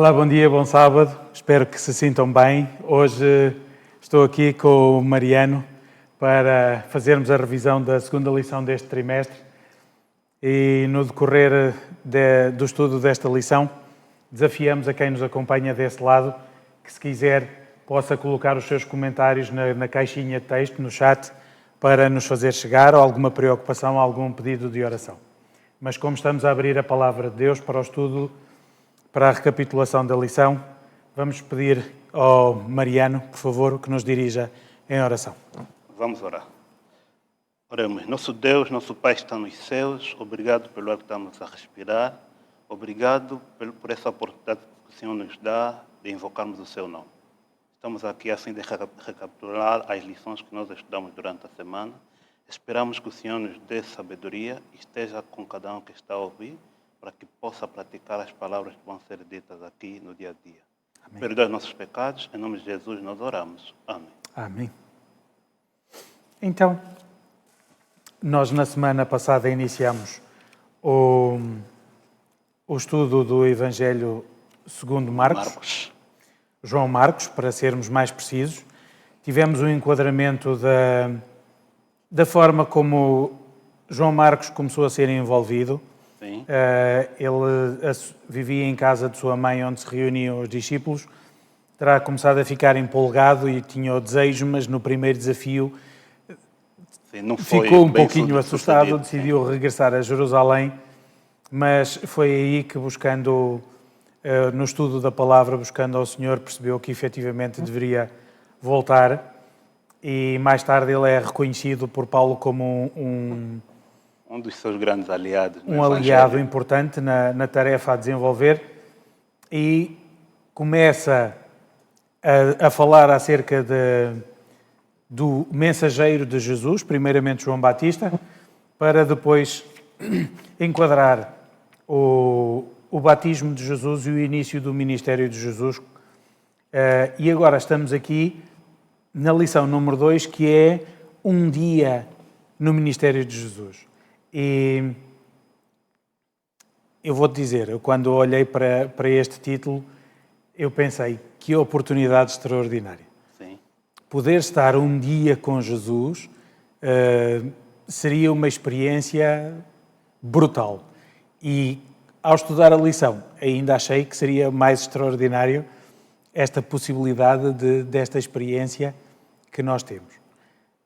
Olá, bom dia, bom sábado. Espero que se sintam bem. Hoje estou aqui com o Mariano para fazermos a revisão da segunda lição deste trimestre e no decorrer do estudo desta lição desafiamos a quem nos acompanha desse lado que, se quiser, possa colocar os seus comentários na caixinha de texto, no chat, para nos fazer chegar ou alguma preocupação, algum pedido de oração. Mas como estamos a abrir a palavra de Deus para o estudo, para a recapitulação da lição, vamos pedir ao Mariano, por favor, que nos dirija em oração. Vamos orar. Oremos. Nosso Deus, nosso Pai está nos céus, obrigado pelo ar que estamos a respirar, obrigado por essa oportunidade que o Senhor nos dá de invocarmos o Seu nome. Estamos aqui assim de recapitular as lições que nós estudamos durante a semana. Esperamos que o Senhor nos dê sabedoria e esteja com cada um que está a ouvir, para que possa praticar as palavras que vão ser ditas aqui no dia a dia. Amém. Perdoa os nossos pecados, em nome de Jesus nós oramos. Amém. Amém. Então, nós na semana passada iniciamos o estudo do Evangelho segundo Marcos. João Marcos, para sermos mais precisos. Tivemos um enquadramento da forma como João Marcos começou a ser envolvido. Sim. Ele vivia em casa de sua mãe, onde se reuniam os discípulos. Terá começado a ficar empolgado e tinha o desejo, mas no primeiro desafio ficou um pouquinho assustado, decidiu regressar a Jerusalém, mas foi aí que, buscando, no estudo da palavra, buscando ao Senhor, percebeu que efetivamente deveria voltar, e mais tarde ele é reconhecido por Paulo como um dos seus grandes aliados. Um aliado importante na tarefa a desenvolver, e começa a falar acerca do mensageiro de Jesus, primeiramente João Batista, para depois enquadrar o batismo de Jesus e o início do ministério de Jesus. E agora estamos aqui na lição número 2, que é um dia no ministério de Jesus. E eu vou-te dizer, eu quando olhei para este título, eu pensei, que oportunidade extraordinária. Sim. Poder estar um dia com Jesus seria uma experiência brutal. E ao estudar a lição, ainda achei que seria mais extraordinário esta possibilidade desta experiência que nós temos.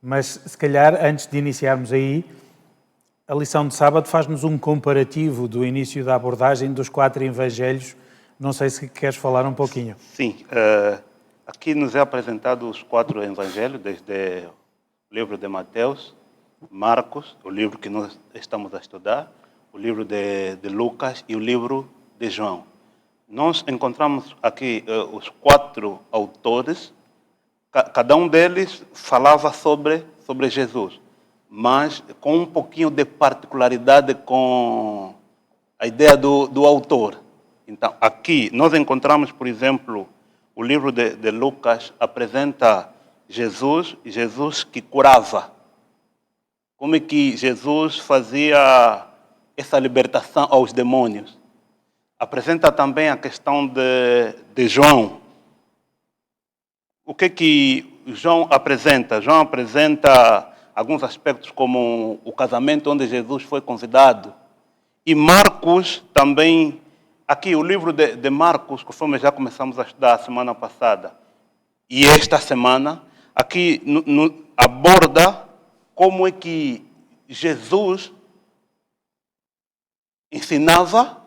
Mas, se calhar, antes de iniciarmos aí, a lição de sábado faz-nos um comparativo do início da abordagem dos 4 evangelhos. Não sei se queres falar um pouquinho. Sim. Aqui nos é apresentado os 4 evangelhos, desde o livro de Mateus, Marcos, o livro que nós estamos a estudar, o livro de Lucas e o livro de João. Nós encontramos aqui os 4 autores, cada um deles falava sobre Jesus, mas com um pouquinho de particularidade com a ideia do autor. Então, aqui nós encontramos, por exemplo, o livro de Lucas apresenta Jesus que curava. Como é que Jesus fazia essa libertação aos demônios? Apresenta também a questão de João. O que João apresenta? João apresenta alguns aspectos como o casamento onde Jesus foi convidado. E Marcos também, aqui o livro de Marcos, conforme já começamos a estudar a semana passada, e esta semana, aqui aborda como é que Jesus ensinava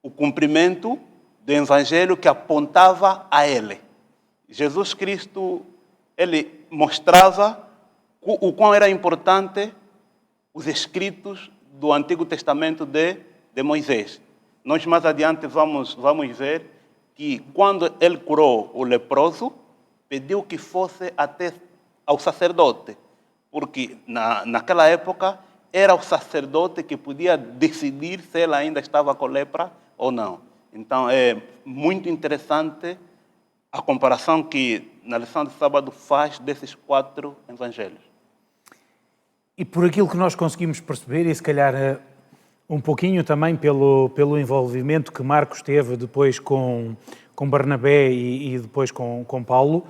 o cumprimento do evangelho que apontava a ele. Jesus Cristo, ele mostrava o quão era importante os escritos do Antigo Testamento de Moisés. Nós mais adiante vamos ver que quando ele curou o leproso, pediu que fosse até ao sacerdote, porque naquela época era o sacerdote que podia decidir se ele ainda estava com lepra ou não. Então é muito interessante a comparação que na lição de sábado faz desses 4 evangelhos. E por aquilo que nós conseguimos perceber, e se calhar um pouquinho também pelo envolvimento que Marcos teve depois com Barnabé e depois com Paulo,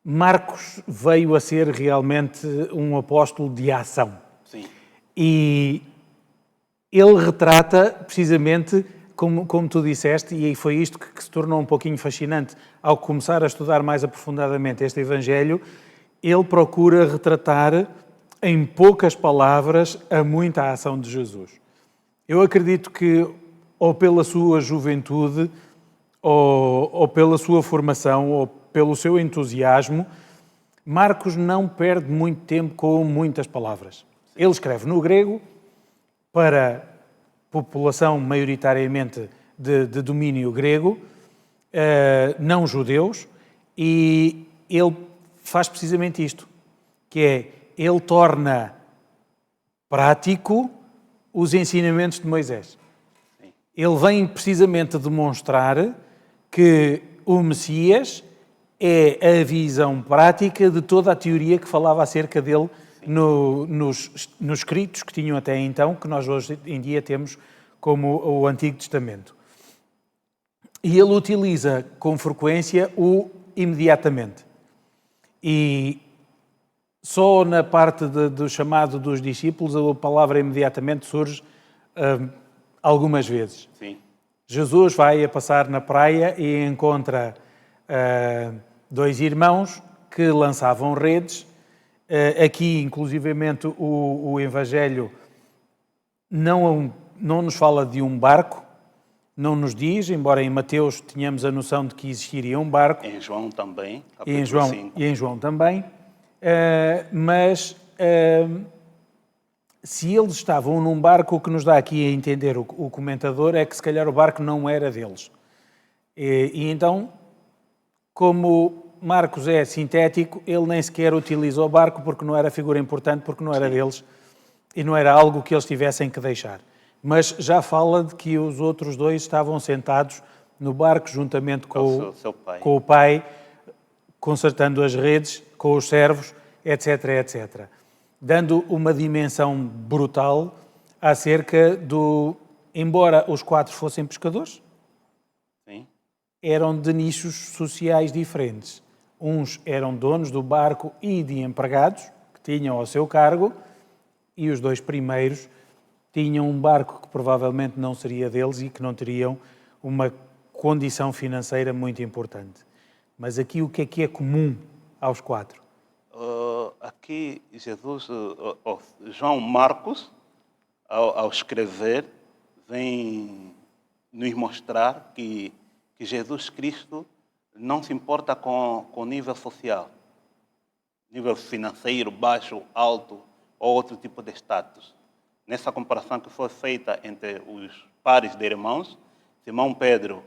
Marcos veio a ser realmente um apóstolo de ação. Sim. E ele retrata precisamente, como tu disseste, e foi isto que se tornou um pouquinho fascinante ao começar a estudar mais aprofundadamente este Evangelho, ele procura retratar em poucas palavras a muita ação de Jesus. Eu acredito que, ou pela sua juventude, ou pela sua formação, ou pelo seu entusiasmo, Marcos não perde muito tempo com muitas palavras. Ele escreve no grego para população maioritariamente de domínio grego, não judeus, e ele faz precisamente isto, que é, ele torna prático os ensinamentos de Moisés. Ele vem precisamente demonstrar que o Messias é a visão prática de toda a teoria que falava acerca dele nos escritos que tinham até então, que nós hoje em dia temos como o Antigo Testamento. E ele utiliza com frequência o imediatamente. E só na parte do chamado dos discípulos a palavra imediatamente surge algumas vezes. Sim. Jesus vai a passar na praia e encontra dois irmãos que lançavam redes. Aqui, inclusivamente, o Evangelho não nos fala de um barco, não nos diz, embora em Mateus tenhamos a noção de que existiria um barco. Em João também, E em João também. Mas se eles estavam num barco, o que nos dá aqui a entender o comentador é que se calhar o barco não era deles. E então, como Marcos é sintético, ele nem sequer utiliza o barco porque não era figura importante, porque não era deles e não era algo que eles tivessem que deixar. Mas já fala de que os outros dois estavam sentados no barco juntamente com o pai, consertando as redes, com os servos, etc, etc. Dando uma dimensão brutal acerca embora os quatro fossem pescadores, Sim. eram de nichos sociais diferentes. Uns eram donos do barco e de empregados, que tinham ao seu cargo, e os dois primeiros tinham um barco que provavelmente não seria deles e que não teriam uma condição financeira muito importante. Mas aqui o que é comum aos quatro? Aqui Jesus, João Marcos, ao escrever, vem nos mostrar que Jesus Cristo não se importa com o nível social, nível financeiro, baixo, alto ou outro tipo de status. Nessa comparação que foi feita entre os pares de irmãos, Simão Pedro,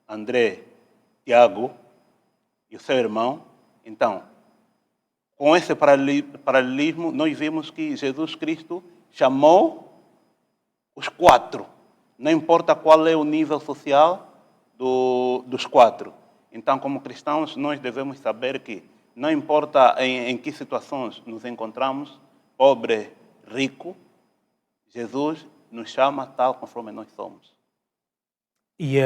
André, Tiago e o seu irmão, então, com esse paralelismo, nós vimos que Jesus Cristo chamou os quatro. Não importa qual é o nível social dos quatro. Então, como cristãos, nós devemos saber que não importa em que situações nos encontramos, pobre, rico, Jesus nos chama tal conforme nós somos. E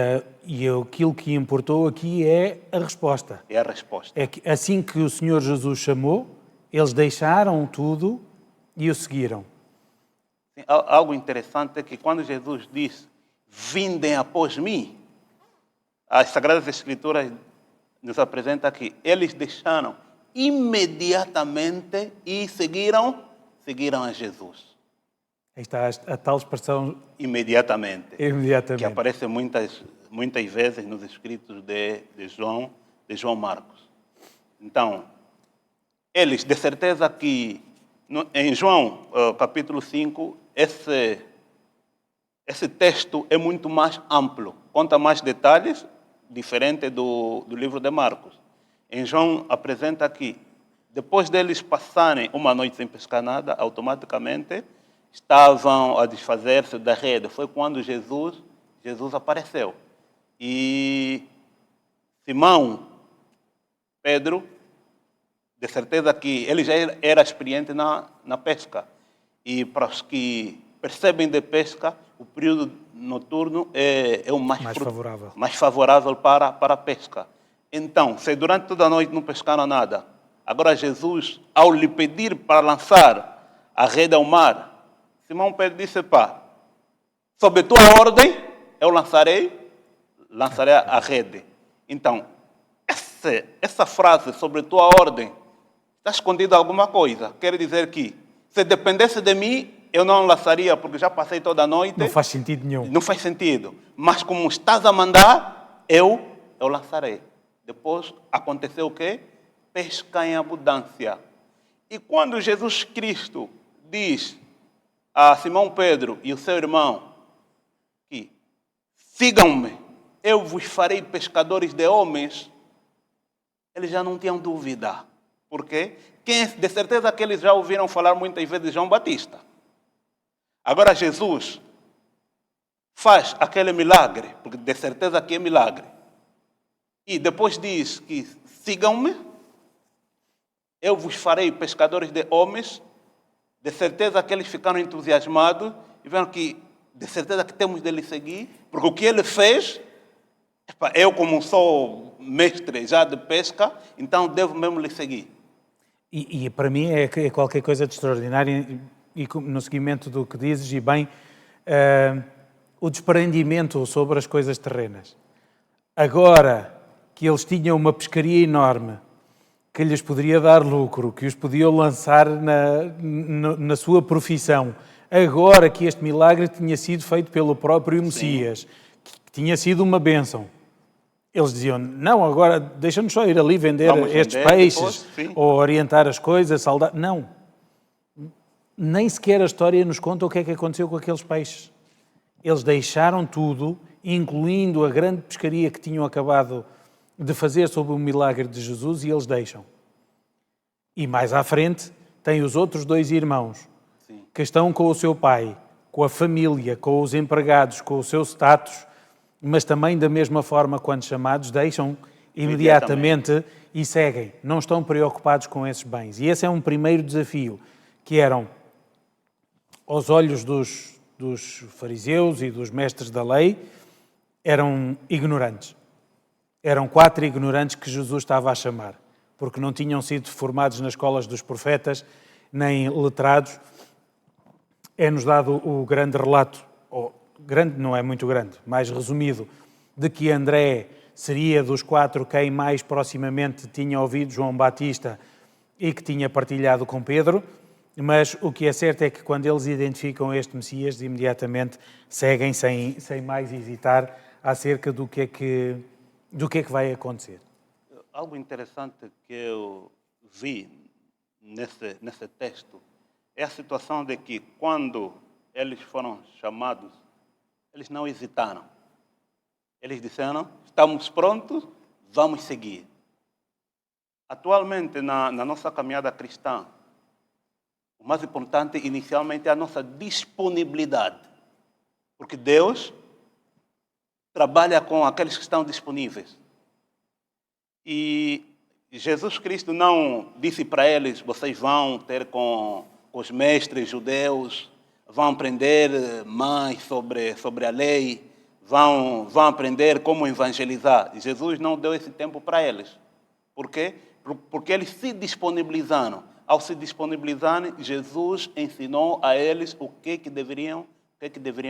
aquilo que importou aqui é a resposta. É a resposta. É que assim que o Senhor Jesus chamou, eles deixaram tudo e o seguiram. Sim, algo interessante é que quando Jesus diz, vindem após mim, as Sagradas Escrituras nos apresentam que eles deixaram imediatamente e seguiram a Jesus. Aí está a tal expressão imediatamente. Imediatamente. Que aparece muitas vezes nos escritos de João Marcos. Então, eles, de certeza que em João capítulo 5, esse texto é muito mais amplo, conta mais detalhes, diferente do livro de Marcos. Em João apresenta que, depois deles passarem uma noite sem pescar nada, automaticamente estavam a desfazer-se da rede. Foi quando Jesus apareceu. E Simão, Pedro, de certeza que ele já era experiente na pesca. E para os que percebem de pesca, o período noturno é o mais favorável. Mais favorável para a pesca. Então, se durante toda a noite não pescaram nada, agora Jesus, ao lhe pedir para lançar a rede ao mar, Simão Pedro disse, sob tua ordem, eu lançarei a rede. Então, essa frase, sobre tua ordem, está escondida alguma coisa. Quer dizer que, se dependesse de mim, eu não lançaria, porque já passei toda a noite. Não faz sentido nenhum. Não faz sentido. Mas como estás a mandar, eu lançarei. Depois aconteceu o quê? Pesca em abundância. E quando Jesus Cristo diz a Simão Pedro e o seu irmão que sigam-me, eu vos farei pescadores de homens, eles já não tinham dúvida. Por quê? De certeza que eles já ouviram falar muitas vezes de João Batista. Agora Jesus faz aquele milagre, porque de certeza que é milagre. E depois diz que sigam-me, eu vos farei pescadores de homens. De certeza que eles ficaram entusiasmados e viram que de certeza que temos de lhe seguir, porque o que ele fez, eu como sou mestre já de pesca, então devo mesmo lhe seguir. E para mim é qualquer coisa de extraordinário, e no seguimento do que dizes, e bem, o desprendimento sobre as coisas terrenas. Agora que eles tinham uma pescaria enorme, que lhes poderia dar lucro, que os podiam lançar na sua profissão, agora que este milagre tinha sido feito pelo próprio Messias, que tinha sido uma bênção, eles diziam, não, agora deixa-nos só ir ali vender estes peixes, depois, ou orientar as coisas, saldar. Não. Nem sequer a história nos conta o que é que aconteceu com aqueles peixes. Eles deixaram tudo, incluindo a grande pescaria que tinham acabado de fazer sob o milagre de Jesus, e eles deixam. E mais à frente, tem os outros dois irmãos, que estão com o seu pai, com a família, com os empregados, com o seu status, mas também da mesma forma, quando chamados, deixam imediatamente e seguem. Não estão preocupados com esses bens. E esse é um primeiro desafio, que eram, aos olhos dos fariseus e dos mestres da lei, eram ignorantes. Eram 4 ignorantes que Jesus estava a chamar, porque não tinham sido formados nas escolas dos profetas, nem letrados. É-nos dado o grande relato, grande não é muito grande, mais resumido, de que André seria dos 4 quem mais proximamente tinha ouvido João Batista e que tinha partilhado com Pedro, mas o que é certo é que quando eles identificam este Messias, imediatamente seguem sem mais hesitar acerca do que é que vai acontecer. Algo interessante que eu vi nesse texto é a situação de que quando eles foram chamados, eles não hesitaram. Eles disseram, estamos prontos, vamos seguir. Atualmente, na nossa caminhada cristã, o mais importante inicialmente é a nossa disponibilidade. Porque Deus trabalha com aqueles que estão disponíveis. E Jesus Cristo não disse para eles, vocês vão ter com os mestres judeus, vão aprender mais sobre a lei, vão aprender como evangelizar. Jesus não deu esse tempo para eles. Por quê? Porque eles se disponibilizaram. Ao se disponibilizarem, Jesus ensinou a eles o que deveriam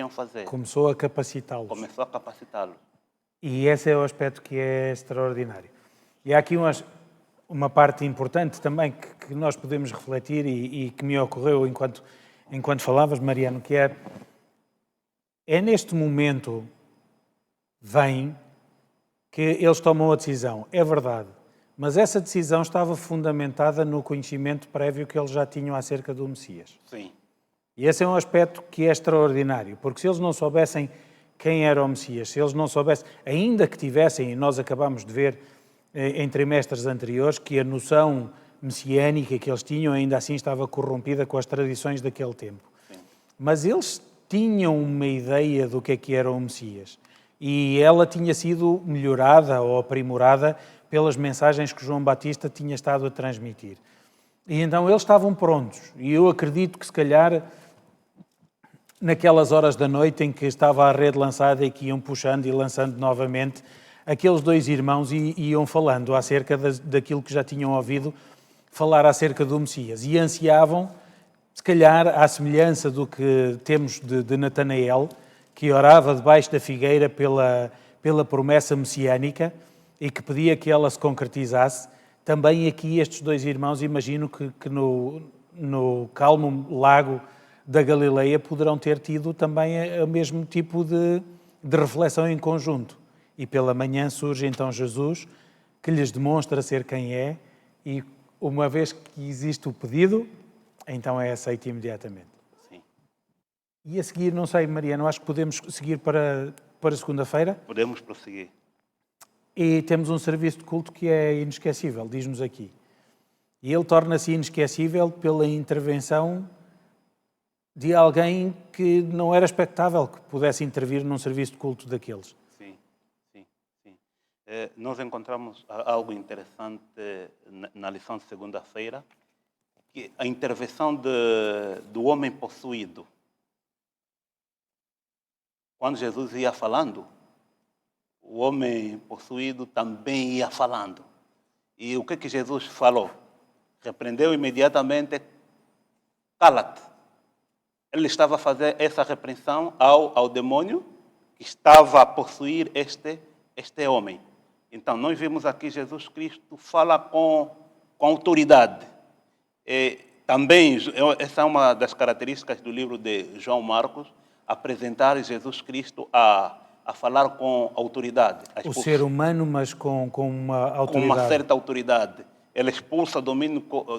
fazer. Começou a capacitá-los. E esse é o aspecto que é extraordinário. E há aqui uma parte importante também que nós podemos refletir e que me ocorreu enquanto falavas, Mariano, que é neste momento que eles tomam a decisão. É verdade. Mas essa decisão estava fundamentada no conhecimento prévio que eles já tinham acerca do Messias. Sim. E esse é um aspecto que é extraordinário, porque se eles não soubessem quem era o Messias, se eles não soubessem, ainda que tivessem, e nós acabamos de ver em trimestres anteriores, que a noção messiânica que eles tinham ainda assim estava corrompida com as tradições daquele tempo. Sim. Mas eles tinham uma ideia do que era o Messias. E ela tinha sido melhorada ou aprimorada pelas mensagens que João Batista tinha estado a transmitir. E então eles estavam prontos. E eu acredito que, se calhar, naquelas horas da noite em que estava a rede lançada e que iam puxando e lançando novamente, aqueles dois irmãos iam falando acerca daquilo que já tinham ouvido falar acerca do Messias e ansiavam, se calhar, à semelhança do que temos de Natanael, que orava debaixo da figueira pela promessa messiânica e que pedia que ela se concretizasse. Também aqui estes dois irmãos, imagino que no calmo lago da Galileia poderão ter tido também o mesmo tipo de reflexão em conjunto. E pela manhã surge então Jesus, que lhes demonstra ser quem é, e uma vez que existe o pedido, então é aceito imediatamente. Sim. E a seguir, não sei, Mariano, acho que podemos seguir para segunda-feira. Podemos prosseguir. E temos um serviço de culto que é inesquecível, diz-nos aqui. E ele torna-se inesquecível pela intervenção de alguém que não era expectável que pudesse intervir num serviço de culto daqueles. Sim. Nós encontramos algo interessante na lição de segunda-feira, que a intervenção do homem possuído. Quando Jesus ia falando, o homem possuído também ia falando. E o que Jesus falou? Repreendeu imediatamente, cala-te. Ele estava a fazer essa repreensão ao demônio que estava a possuir este homem. Então, nós vemos aqui Jesus Cristo fala com autoridade. E também, essa é uma das características do livro de João Marcos, apresentar Jesus Cristo a falar com autoridade. O ser humano, mas com uma autoridade. Com uma certa autoridade. Ele expulsa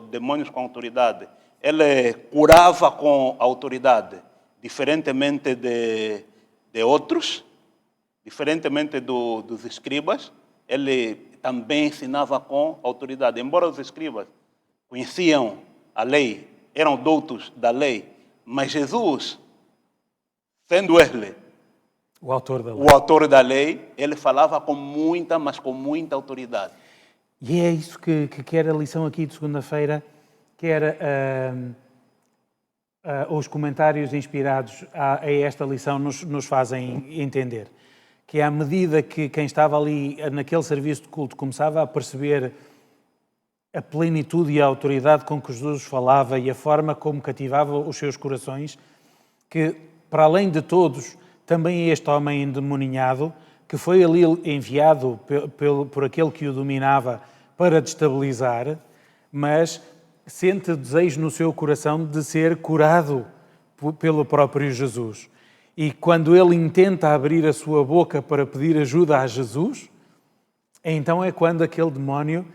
demônios com autoridade. Ele curava com autoridade, diferentemente de outros, diferentemente dos escribas, ele também ensinava com autoridade. Embora os escribas conheciam a lei, eram doutos da lei, mas Jesus, sendo ele o autor da lei, ele falava com muita, mas com muita autoridade. E é isso que quer a lição aqui de segunda-feira, quer os comentários inspirados a esta lição nos fazem entender. Que à medida que quem estava ali naquele serviço de culto começava a perceber a plenitude e a autoridade com que Jesus falava e a forma como cativava os seus corações, que para além de todos, também este homem endemoninhado, que foi ali enviado por aquele que o dominava para destabilizar, mas sente desejo no seu coração de ser curado pelo próprio Jesus. E quando ele intenta abrir a sua boca para pedir ajuda a Jesus, então é quando aquele demónio,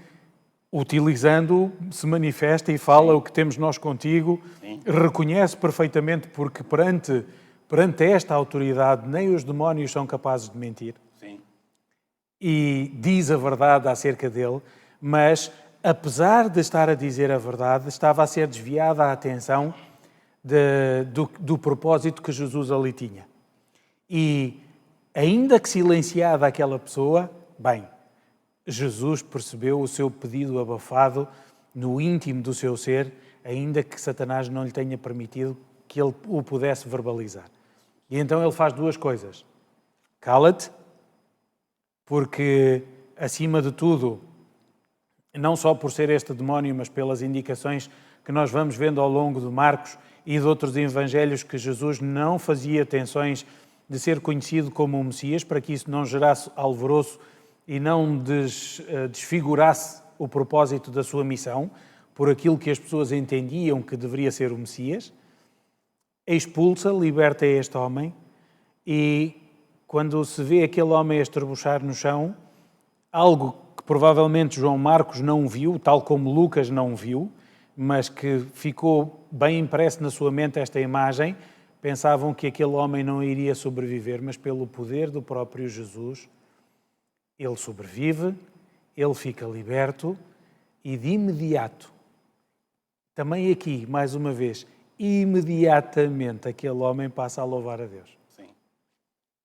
utilizando-o, se manifesta e fala: Sim. O que temos nós contigo. Sim. Reconhece perfeitamente, porque perante esta autoridade nem os demónios são capazes de mentir. Sim. E diz a verdade acerca dele, mas apesar de estar a dizer a verdade, estava a ser desviada a atenção do propósito que Jesus ali tinha. E ainda que silenciada aquela pessoa, bem, Jesus percebeu o seu pedido abafado no íntimo do seu ser, ainda que Satanás não lhe tenha permitido que ele o pudesse verbalizar. E então ele faz duas coisas. Cala-te, porque, acima de tudo, não só por ser este demónio, mas pelas indicações que nós vamos vendo ao longo de Marcos e de outros evangelhos, que Jesus não fazia tensões de ser conhecido como o Messias, para que isso não gerasse alvoroço e não desfigurasse o propósito da sua missão, por aquilo que as pessoas entendiam que deveria ser o Messias. Expulsa, liberta este homem, e quando se vê aquele homem a estrebuchar no chão, algo que provavelmente João Marcos não viu, tal como Lucas não viu, mas que ficou bem impresso na sua mente esta imagem, pensavam que aquele homem não iria sobreviver, mas pelo poder do próprio Jesus, ele sobrevive, ele fica liberto e de imediato, também aqui, mais uma vez, imediatamente aquele homem passa a louvar a Deus. Sim.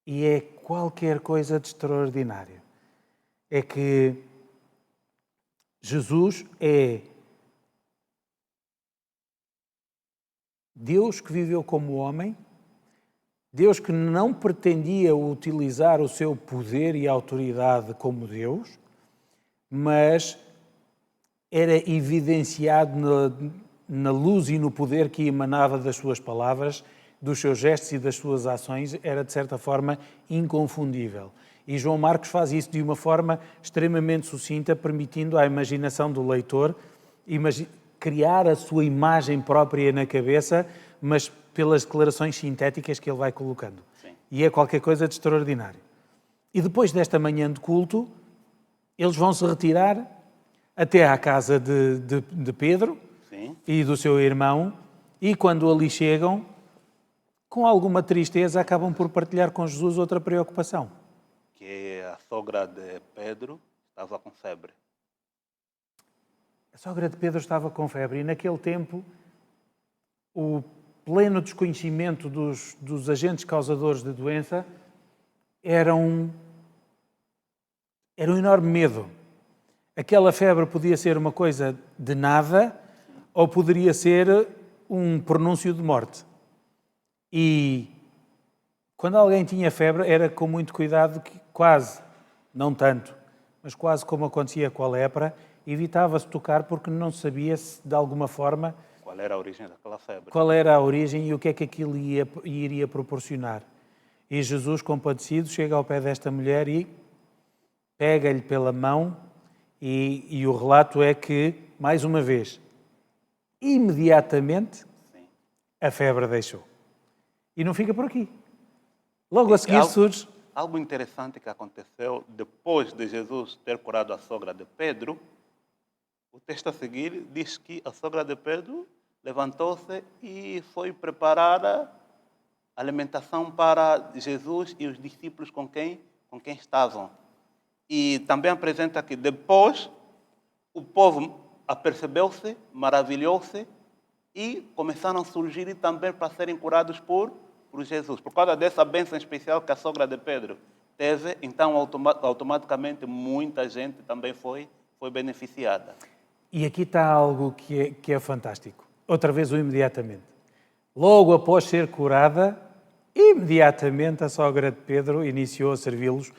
E é qualquer coisa de extraordinário. É que Jesus é Deus que viveu como homem Deus que não pretendia utilizar o seu poder e autoridade como Deus, mas era evidenciado na luz e no poder que emanava das suas palavras, dos seus gestos e das suas ações, era de certa forma inconfundível. E João Marcos faz isso de uma forma extremamente sucinta, permitindo à imaginação do leitor criar a sua imagem própria na cabeça, mas pelas declarações sintéticas que ele vai colocando. Sim. E é qualquer coisa de extraordinário. E depois desta manhã de culto, eles vão se retirar até à casa de Pedro, Sim. e do seu irmão, e quando ali chegam, com alguma tristeza, acabam por partilhar com Jesus outra preocupação. Que a sogra de Pedro estava com febre. A sogra de Pedro estava com febre e naquele tempo o pleno desconhecimento dos agentes causadores de doença era um enorme medo. Aquela febre podia ser uma coisa de nada ou poderia ser um pronúncio de morte. E quando alguém tinha febre era com muito cuidado, quase, não tanto, mas quase como acontecia com a lepra, evitava-se tocar porque não sabia se de alguma forma Qual era a origem daquela febre? qual era a origem e o que é que aquilo iria proporcionar. E Jesus, compadecido, chega ao pé desta mulher e pega-lhe pela mão e o relato é que, mais uma vez, imediatamente, Sim. a febre deixou. E não fica por aqui. Logo a seguir surge... Algo interessante que aconteceu depois de Jesus ter curado a sogra de Pedro, o texto a seguir diz que a sogra de Pedro levantou-se e foi preparar a alimentação para Jesus e os discípulos com quem estavam. E também apresenta que depois o povo apercebeu-se, maravilhou-se e começaram a surgir também para serem curados por Jesus. Por causa dessa bênção especial que a sogra de Pedro teve, então automaticamente muita gente também foi beneficiada. E aqui está algo que é fantástico. Outra vez o imediatamente. Logo após ser curada, imediatamente a sogra de Pedro iniciou a servi-los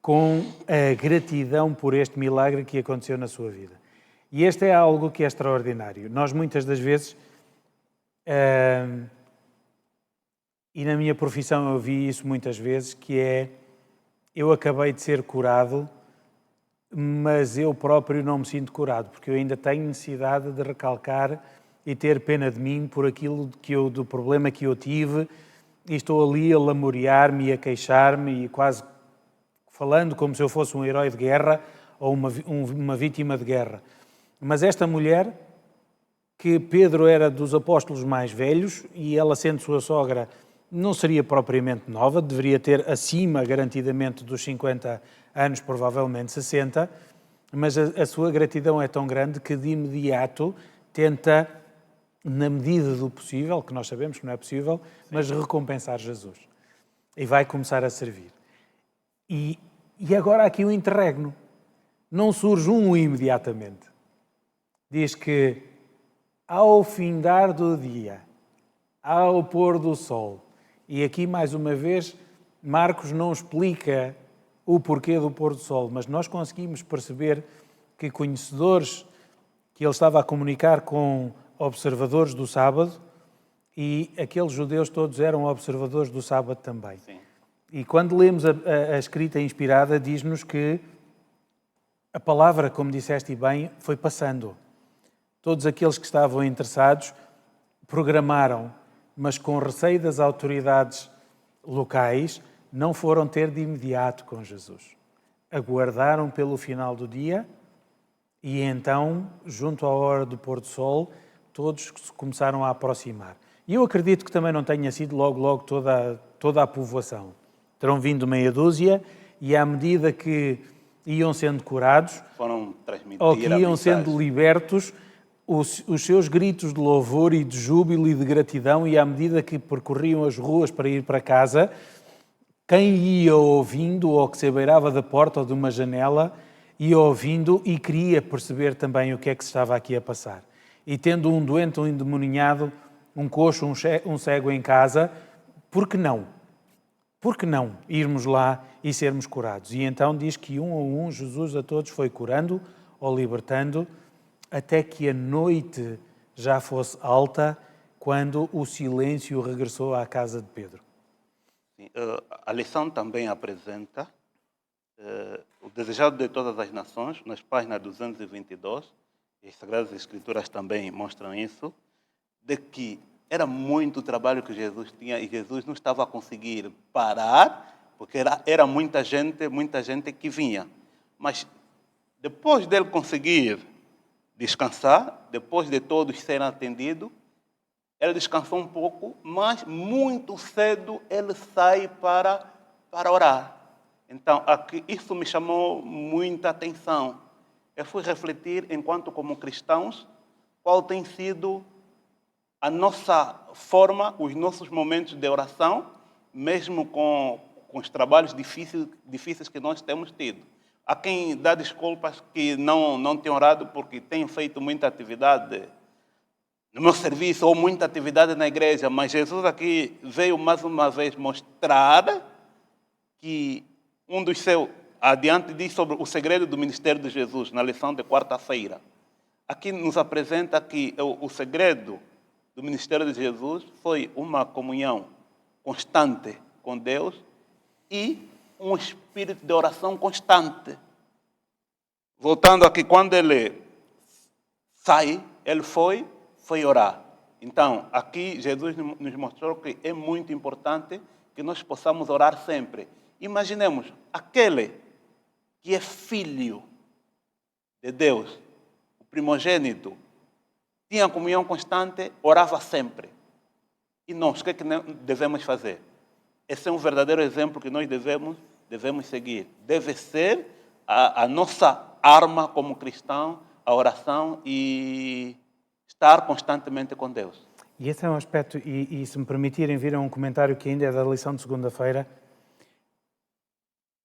com a gratidão por este milagre que aconteceu na sua vida. E este é algo que é extraordinário. Nós muitas das vezes, e na minha profissão eu vi isso muitas vezes, que é, eu acabei de ser curado, mas eu próprio não me sinto curado, porque eu ainda tenho necessidade de recalcar e ter pena de mim por aquilo do problema que eu tive, e estou ali a lamorear-me e a queixar-me e quase falando como se eu fosse um herói de guerra ou uma vítima de guerra. Mas esta mulher, que Pedro era dos apóstolos mais velhos e ela, sendo sua sogra, não seria propriamente nova, deveria ter acima, garantidamente, dos 50 anos, provavelmente 60, mas a sua gratidão é tão grande que de imediato tenta, na medida do possível, que nós sabemos que não é possível, mas recompensar Jesus. E vai começar a servir. E agora aqui o interregno. Não surge imediatamente. Diz que ao findar do dia, ao pôr do sol, e aqui mais uma vez Marcos não explica o porquê do pôr do sol, mas nós conseguimos perceber que conhecedores, que ele estava a comunicar com observadores do sábado, e aqueles judeus todos eram observadores do sábado também. Sim. E quando lemos a escrita inspirada, diz-nos que a palavra, como disseste bem, foi passando. Todos aqueles que estavam interessados programaram, mas com receio das autoridades locais, não foram ter de imediato com Jesus. Aguardaram pelo final do dia e então, junto à hora do pôr do sol, todos se começaram a aproximar. E eu acredito que também não tenha sido logo toda a povoação. Terão vindo meia dúzia e à medida que iam sendo curados Foram transmitir ou que a iam mensagem. sendo libertos, os seus gritos de louvor e de júbilo e de gratidão, e à medida que percorriam as ruas para ir para casa, quem ia ouvindo, ou que se abeirava da porta ou de uma janela, ia ouvindo e queria perceber também o que é que se estava aqui a passar. E tendo um doente, um endemoninhado, um coxo, um cego em casa, por que não? por que não irmos lá e sermos curados? E então diz que um a um Jesus a todos foi curando ou libertando, até que a noite já fosse alta, quando o silêncio regressou à casa de Pedro. Sim, a lição também apresenta o desejado de todas as nações, nas páginas 222, e as Sagradas Escrituras também mostram isso, de que era muito trabalho que Jesus tinha e Jesus não estava a conseguir parar, porque era muita gente que vinha. Mas depois dele conseguir descansar, depois de todos serem atendidos, ele descansou um pouco, mas muito cedo ele sai para orar. Então, aqui, isso me chamou muita atenção. Eu fui refletir, enquanto como cristãos, qual tem sido a nossa forma, os nossos momentos de oração, mesmo com os trabalhos difíceis que nós temos tido. Há quem dá desculpas que não tem orado porque tem feito muita atividade no meu serviço ou muita atividade na igreja, mas Jesus aqui veio mais uma vez mostrar que um dos seus, adiante diz sobre o segredo do ministério de Jesus, na lição de quarta-feira. Aqui nos apresenta que o segredo do ministério de Jesus foi uma comunhão constante com Deus e um espírito de oração constante. Voltando aqui, quando ele sai, ele foi orar. Então, aqui Jesus nos mostrou que é muito importante que nós possamos orar sempre. Imaginemos, aquele que é filho de Deus, o primogênito, tinha comunhão constante, orava sempre. E nós, o que é que devemos fazer? Esse é um verdadeiro exemplo que nós devemos seguir. Deve ser a nossa arma como cristão, a oração e estar constantemente com Deus. E esse é um aspecto, e se me permitirem vir a um comentário que ainda é da lição de segunda-feira,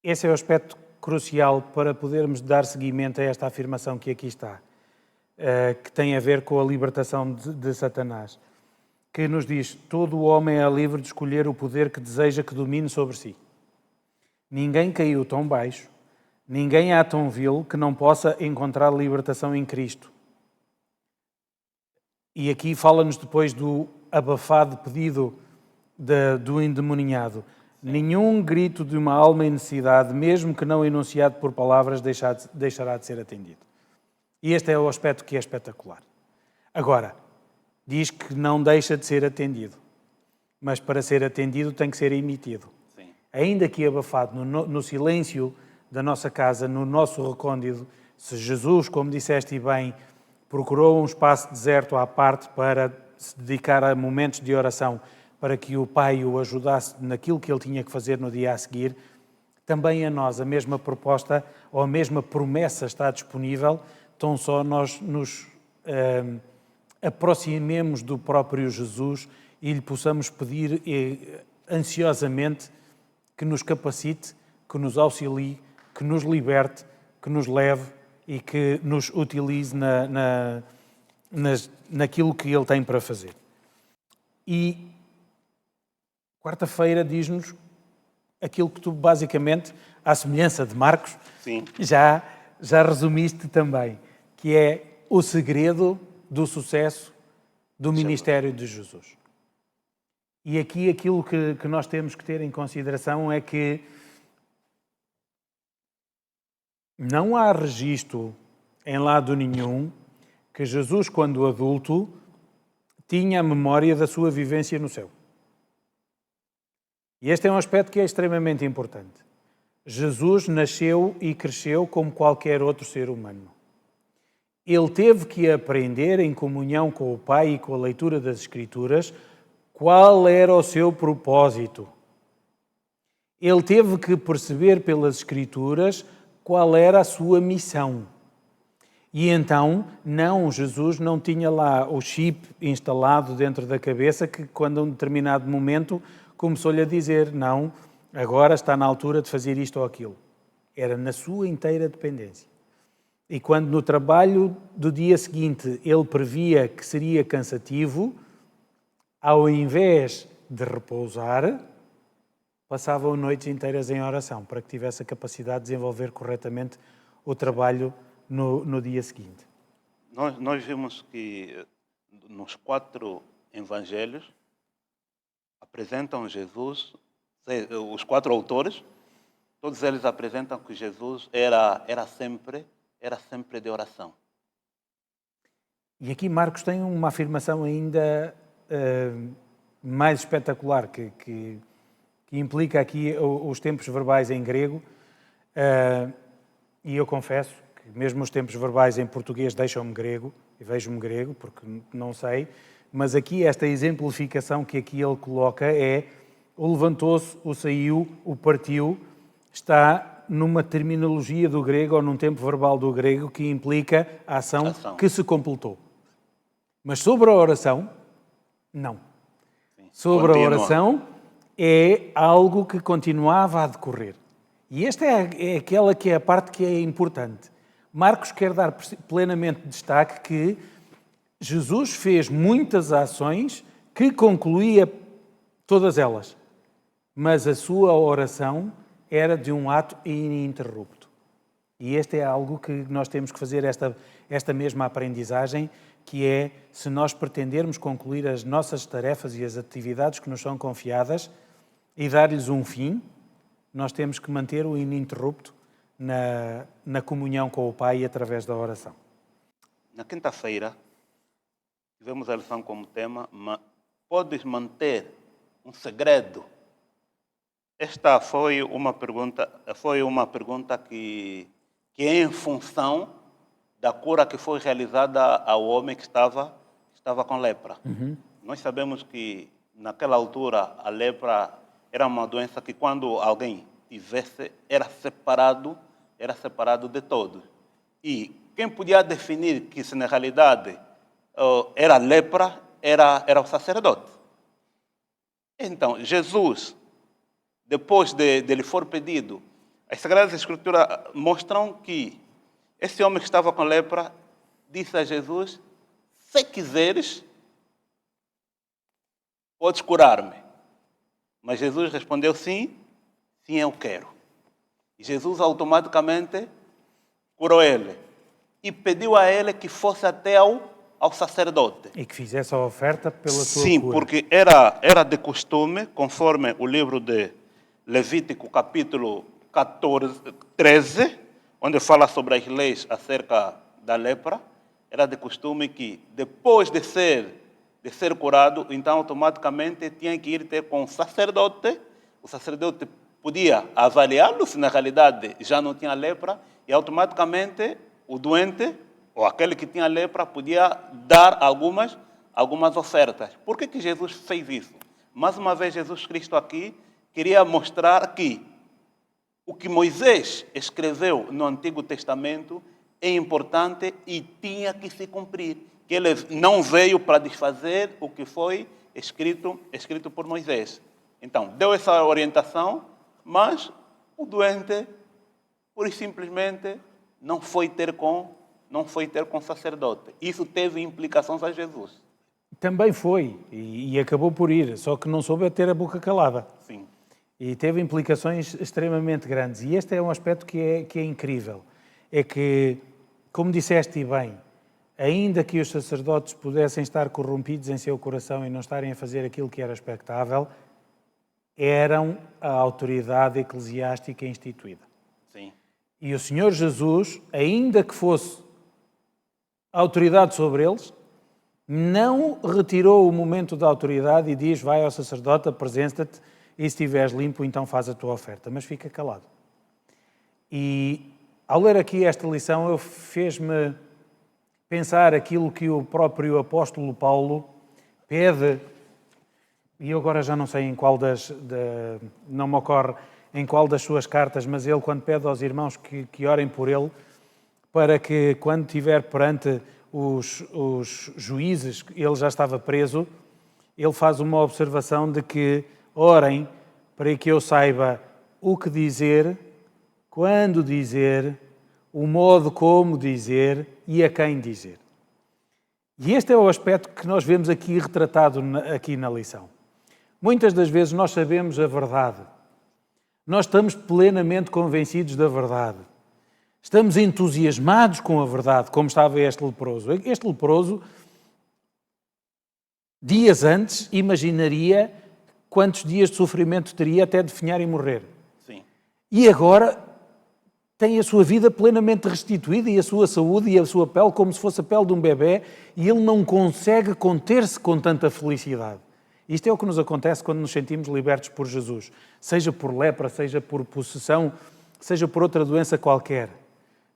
esse é o aspecto crucial para podermos dar seguimento a esta afirmação que aqui está, que tem a ver com a libertação de Satanás, que nos diz: todo o homem é livre de escolher o poder que deseja que domine sobre si. Ninguém caiu tão baixo, ninguém há tão vil que não possa encontrar libertação em Cristo. E aqui fala-nos depois do abafado pedido do endemoniado. Nenhum grito de uma alma em necessidade, mesmo que não enunciado por palavras, deixará de ser atendido. E este é o aspecto que é espetacular. Agora, diz que não deixa de ser atendido, mas para ser atendido tem que ser emitido. Sim. Ainda que abafado no silêncio da nossa casa, no nosso recôndito, se Jesus, como disseste bem, procurou um espaço deserto à parte para se dedicar a momentos de oração, para que o Pai o ajudasse naquilo que ele tinha que fazer no dia a seguir, também a nós a mesma proposta ou a mesma promessa está disponível, tão só nós nos aproximemos do próprio Jesus e lhe possamos pedir ansiosamente que nos capacite, que nos auxilie, que nos liberte, que nos leve e que nos utilize naquilo que ele tem para fazer. E quarta-feira diz-nos aquilo que tu basicamente, à semelhança de Marcos, Sim. já resumiste também, que é o segredo do sucesso do ministério de Jesus. E aqui aquilo que nós temos que ter em consideração é que não há registro em lado nenhum que Jesus, quando adulto, tinha a memória da sua vivência no céu. E este é um aspecto que é extremamente importante. Jesus nasceu e cresceu como qualquer outro ser humano. Ele teve que aprender, em comunhão com o Pai e com a leitura das Escrituras, qual era o seu propósito. Ele teve que perceber pelas Escrituras qual era a sua missão. E então, Jesus não tinha lá o chip instalado dentro da cabeça que, quando a um determinado momento, começou-lhe a dizer: não, agora está na altura de fazer isto ou aquilo. Era na sua inteira dependência. E quando no trabalho do dia seguinte ele previa que seria cansativo, ao invés de repousar, passavam noites inteiras em oração para que tivesse a capacidade de desenvolver corretamente o trabalho no dia seguinte. Nós vimos que nos 4 evangelhos apresentam Jesus, os 4 autores, todos eles apresentam que Jesus era sempre de oração. E aqui Marcos tem uma afirmação ainda mais espetacular, que implica aqui os tempos verbais em grego, e eu confesso que mesmo os tempos verbais em português deixam-me grego, e vejo-me grego, porque não sei, mas aqui esta exemplificação que aqui ele coloca é o levantou-se, o saiu, o partiu, está numa terminologia do grego ou num tempo verbal do grego que implica a ação que se completou. Mas sobre a oração, não. Sim. Sobre a oração é algo que continuava a decorrer. E esta é aquela que é a parte que é importante. Marcos quer dar plenamente destaque que Jesus fez muitas ações que concluía todas elas, mas a sua oração era de um ato ininterrupto. E este é algo que nós temos que fazer, esta mesma aprendizagem, que é, se nós pretendermos concluir as nossas tarefas e as atividades que nos são confiadas e dar-lhes um fim, nós temos que manter o ininterrupto na comunhão com o Pai através da oração. Na quinta-feira, tivemos a lição como tema, podes manter um segredo? Esta foi uma pergunta que é em função da cura que foi realizada ao homem que estava com lepra. Uhum. Nós sabemos que, naquela altura, a lepra era uma doença que, quando alguém tivesse, era separado de todos. E quem podia definir que, se na realidade era lepra, era o sacerdote. Então, Jesus, depois de lhe for pedido, as Sagradas Escrituras mostram que esse homem que estava com lepra disse a Jesus: se quiseres, podes curar-me. Mas Jesus respondeu: sim, eu quero. E Jesus automaticamente curou ele e pediu a ele que fosse até ao sacerdote. E que fizesse a oferta pela sua cura. Sim, porque era de costume, conforme o livro de Levítico, capítulo 13, onde fala sobre as leis acerca da lepra, era de costume que, depois de ser curado, então automaticamente tinha que ir ter com o sacerdote podia avaliá-lo se na realidade já não tinha lepra, e automaticamente o doente ou aquele que tinha lepra podia dar algumas ofertas. Por que Jesus fez isso? Mais uma vez, Jesus Cristo aqui queria mostrar que o que Moisés escreveu no Antigo Testamento é importante e tinha que se cumprir. Que ele não veio para desfazer o que foi escrito por Moisés. Então, deu essa orientação, mas o doente, pura e simplesmente, não foi ter com sacerdote. Isso teve implicações a Jesus. Também foi, e acabou por ir, só que não soube ter a boca calada. Sim. E teve implicações extremamente grandes. E este é um aspecto que é incrível. É que, como disseste bem, ainda que os sacerdotes pudessem estar corrompidos em seu coração e não estarem a fazer aquilo que era expectável, eram a autoridade eclesiástica instituída. Sim. E o Senhor Jesus, ainda que fosse a autoridade sobre eles, não retirou o momento da autoridade e diz: vai ao sacerdote, apresenta-te, e se estiveres limpo, então faz a tua oferta. Mas fica calado. E ao ler aqui esta lição, fez-me pensar aquilo que o próprio apóstolo Paulo pede, e eu agora já não sei em qual não me ocorre em qual das suas cartas, mas ele, quando pede aos irmãos que orem por ele, para que quando estiver perante os juízes, ele já estava preso, ele faz uma observação de que orem para que eu saiba o que dizer, quando dizer, o modo como dizer e a quem dizer. E este é o aspecto que nós vemos aqui retratado aqui na lição. Muitas das vezes nós sabemos a verdade Nós estamos plenamente convencidos da verdade. Estamos entusiasmados com a verdade, como estava este leproso. Este leproso, dias antes, imaginaria quantos dias de sofrimento teria até definhar e morrer. Sim. E agora tem a sua vida plenamente restituída e a sua saúde e a sua pele como se fosse a pele de um bebê, e ele não consegue conter-se com tanta felicidade. Isto é o que nos acontece quando nos sentimos libertos por Jesus. Seja por lepra, seja por possessão, seja por outra doença qualquer.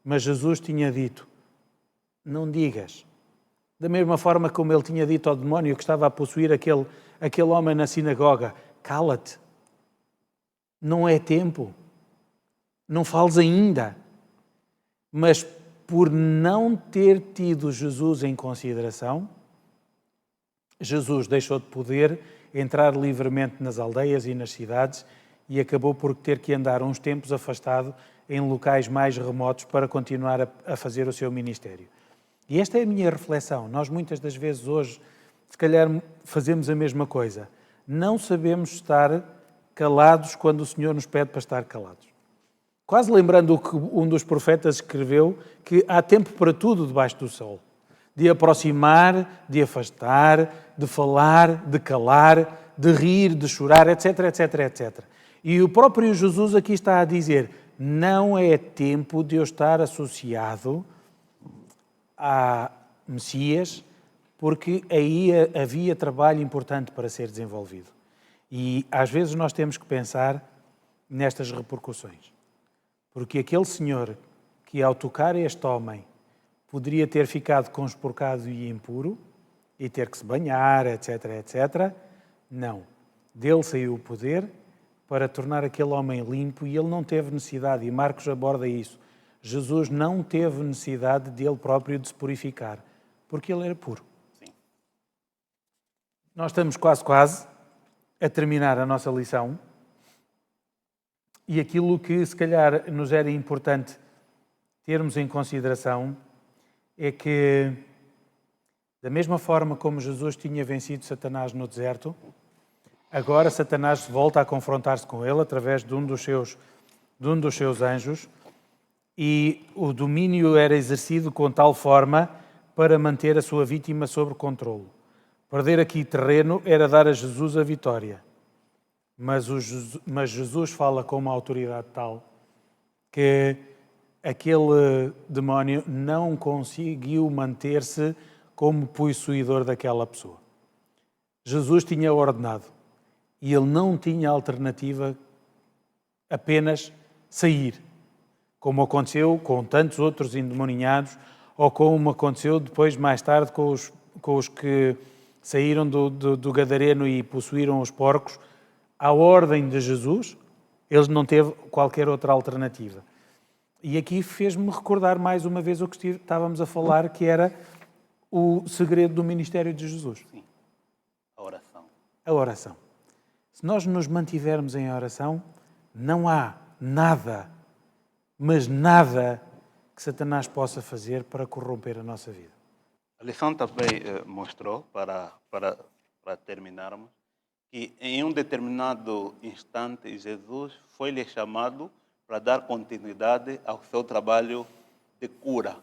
Mas Jesus tinha dito, não digas. Da mesma forma como ele tinha dito ao demónio que estava a possuir aquele homem na sinagoga, cala-te, não é tempo, não fales ainda. Mas por não ter tido Jesus em consideração, Jesus deixou de poder entrar livremente nas aldeias e nas cidades e acabou por ter que andar uns tempos afastado em locais mais remotos para continuar a fazer o seu ministério. E esta é a minha reflexão. Nós muitas das vezes hoje, se calhar, fazemos a mesma coisa. Não sabemos estar calados quando o Senhor nos pede para estar calados. Quase lembrando o que um dos profetas escreveu, que há tempo para tudo debaixo do sol. De aproximar, de afastar, de falar, de calar, de rir, de chorar, etc, etc, etc. E o próprio Jesus aqui está a dizer, não é tempo de eu estar associado a Messias, porque aí havia trabalho importante para ser desenvolvido. E às vezes nós temos que pensar nestas repercussões. Porque aquele senhor que ao tocar este homem poderia ter ficado conspurcado e impuro e ter que se banhar, etc, etc. Não. Dele saiu o poder para tornar aquele homem limpo e ele não teve necessidade, e Marcos aborda isso. Jesus não teve necessidade de ele próprio de se purificar, porque ele era puro. Sim. Nós estamos quase a terminar a nossa lição e aquilo que se calhar nos era importante termos em consideração é que, da mesma forma como Jesus tinha vencido Satanás no deserto, agora Satanás volta a confrontar-se com ele através de um dos seus anjos, e o domínio era exercido com tal forma para manter a sua vítima sob controle. Perder aqui terreno era dar a Jesus a vitória. Mas Jesus fala com uma autoridade tal que aquele demónio não conseguiu manter-se como possuidor daquela pessoa. Jesus tinha ordenado e ele não tinha alternativa apenas sair, como aconteceu com tantos outros endemoninhados ou como aconteceu depois, mais tarde, com os que saíram do gadareno e possuíram os porcos. À ordem de Jesus, eles não teve qualquer outra alternativa. E aqui fez-me recordar mais uma vez o que estávamos a falar, que era o segredo do ministério de Jesus. Sim. A oração. A oração. Se nós nos mantivermos em oração, não há nada, mas nada que Satanás possa fazer para corromper a nossa vida. A lição também mostrou, para terminarmos, que em um determinado instante Jesus foi-lhe chamado para dar continuidade ao seu trabalho de cura.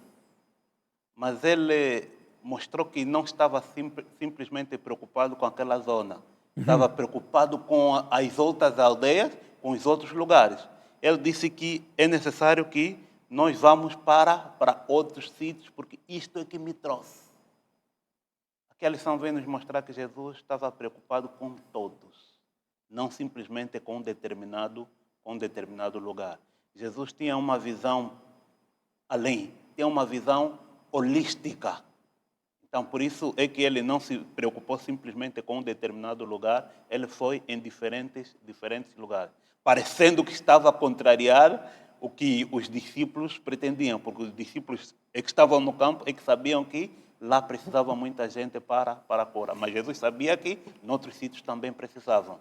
Mas ele mostrou que não estava simplesmente preocupado com aquela zona. Estava preocupado com as outras aldeias, com os outros lugares. Ele disse que é necessário que nós vamos para outros sítios, porque isto é que me trouxe. Aqui a lição vem nos mostrar que Jesus estava preocupado com todos, não simplesmente com um determinado lugar. Jesus tinha uma visão além, tinha uma visão holística. Então, por isso é que ele não se preocupou simplesmente com um determinado lugar, ele foi em diferentes lugares, parecendo que estava a contrariar o que os discípulos pretendiam, porque os discípulos que estavam no campo é que sabiam que lá precisava muita gente para a cura. Mas Jesus sabia que em outros sítios também precisavam.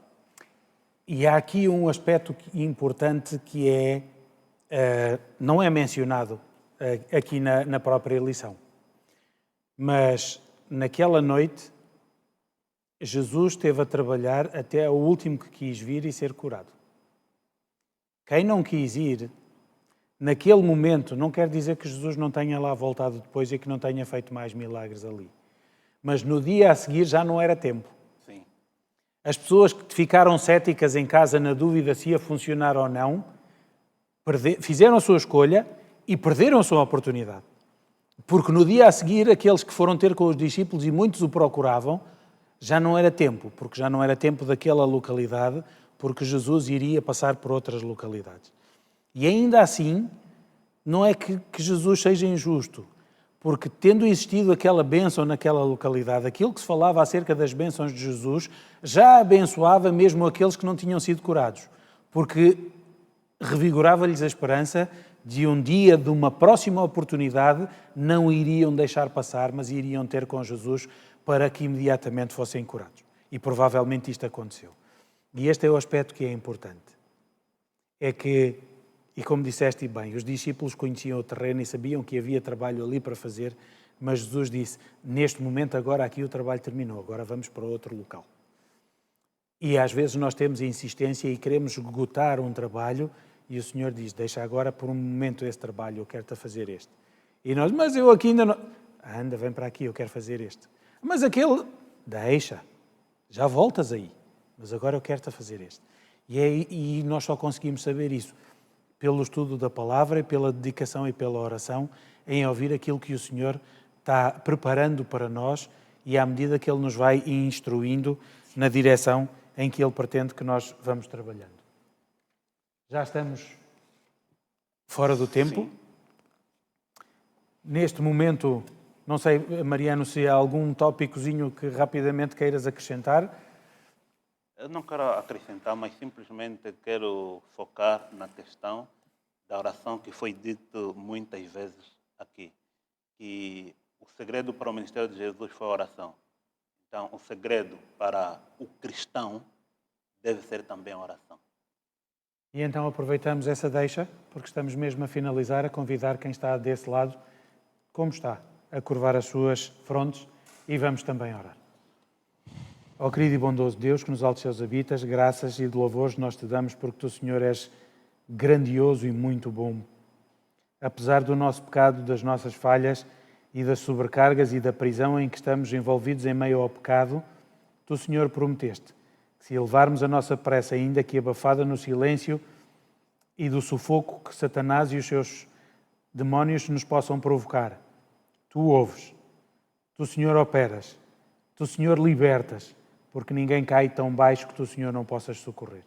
E há aqui um aspecto importante que não é mencionado aqui na própria lição. Mas naquela noite, Jesus esteve a trabalhar até o último que quis vir e ser curado. Quem não quis ir, naquele momento, não quer dizer que Jesus não tenha lá voltado depois e que não tenha feito mais milagres ali. Mas no dia a seguir já não era tempo. Sim. As pessoas que ficaram céticas em casa na dúvida se ia funcionar ou não, fizeram a sua escolha e perderam a sua oportunidade. Porque no dia a seguir, aqueles que foram ter com os discípulos e muitos o procuravam, já não era tempo, porque já não era tempo daquela localidade, porque Jesus iria passar por outras localidades. E ainda assim, não é que Jesus seja injusto, porque tendo existido aquela bênção naquela localidade, aquilo que se falava acerca das bênçãos de Jesus, já abençoava mesmo aqueles que não tinham sido curados, porque revigorava-lhes a esperança de um dia, de uma próxima oportunidade, não iriam deixar passar, mas iriam ter com Jesus para que imediatamente fossem curados. E provavelmente isto aconteceu. E este é o aspecto que é importante. É que, e como disseste bem, os discípulos conheciam o terreno e sabiam que havia trabalho ali para fazer, mas Jesus disse, neste momento agora aqui o trabalho terminou, agora vamos para outro local. E às vezes nós temos a insistência e queremos esgotar um trabalho e o Senhor diz, deixa agora por um momento esse trabalho, eu quero-te fazer este. E nós, mas eu aqui ainda não... Anda, vem para aqui, eu quero fazer este. Mas aquele, deixa, já voltas aí, mas agora eu quero-te fazer este. E nós só conseguimos saber isso pelo estudo da palavra e pela dedicação e pela oração, em ouvir aquilo que o Senhor está preparando para nós e à medida que Ele nos vai instruindo na direção em que Ele pretende que nós vamos trabalhando. Já estamos fora do tempo. Sim. Neste momento, não sei, Mariano, se há algum tópicozinho que rapidamente queiras acrescentar. Eu não quero acrescentar, mas simplesmente quero focar na questão da oração que foi dito muitas vezes aqui. Que o segredo para o ministério de Jesus foi a oração. Então, o segredo para o cristão deve ser também a oração. E então aproveitamos essa deixa, porque estamos mesmo a finalizar, a convidar quem está desse lado, como está, a curvar as suas frontes e vamos também orar. Ó querido e bondoso Deus, que nos altos céus habitas, graças e de louvores nós te damos porque tu, Senhor, és grandioso e muito bom. Apesar do nosso pecado, das nossas falhas e das sobrecargas e da prisão em que estamos envolvidos em meio ao pecado, tu, Senhor, prometeste que se elevarmos a nossa prece ainda que abafada no silêncio e do sufoco que Satanás e os seus demónios nos possam provocar, tu ouves, tu, Senhor, operas, tu, Senhor, libertas, porque ninguém cai tão baixo que tu, Senhor, não possas socorrer.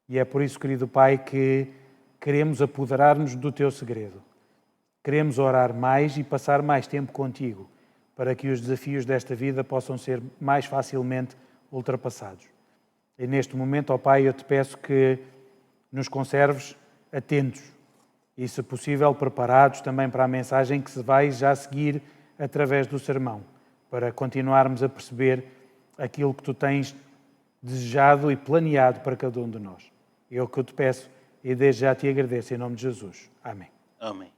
E é por isso, querido Pai, que queremos apoderar-nos do teu segredo. Queremos orar mais e passar mais tempo contigo, para que os desafios desta vida possam ser mais facilmente ultrapassados. E neste momento, ó Pai, eu te peço que nos conserves atentos e, se possível, preparados também para a mensagem que se vai já seguir através do sermão, para continuarmos a perceber aquilo que tu tens desejado e planeado para cada um de nós. É o que eu te peço e desde já te agradeço em nome de Jesus. Amém. Amém.